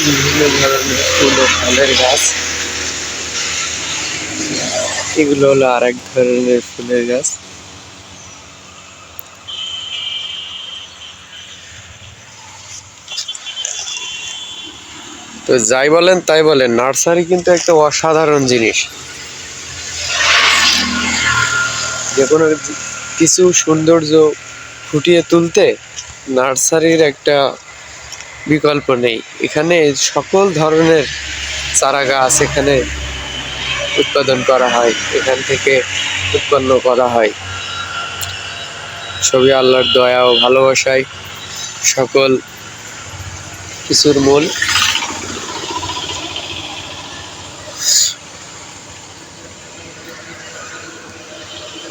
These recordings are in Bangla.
বিভিন্ন ধরনের ফুল ও ফলের গাছ। এগুলো হলো আর এক ধরনের ফুলের গাছ। তো যাই বলেন তাই বলেন, নার্সারি কিন্তু একটা অসাধারণ জিনিস। যে কোনো কিছু সৌন্দর্য ফুটিয়ে তুলতে নার্সারির একটা বিকল্প নেই। এখানে সকল ধরনের চারা গাছ এখানে উৎপাদন করা হয়, এখান থেকে উৎপন্ন করা হয়। সবই আল্লাহর দয়া ও ভালোবাসায় সকল কিছুর মূল।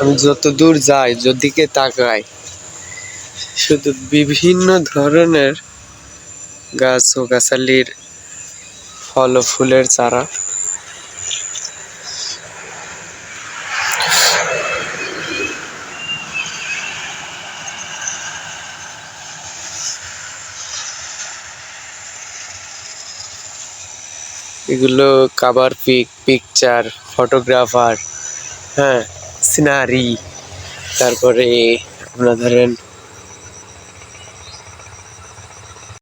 আমি যত দূর যাই, যেদিকে তাকাই, শুধু বিভিন্ন ধরনের গাছ ও গাছালির ফল ও ফুলের চারা। এগুলো কাভার পিকচার, ফটোগ্রাফার, হ্যাঁ, সিনারি, তারপরে আপনার ধরেন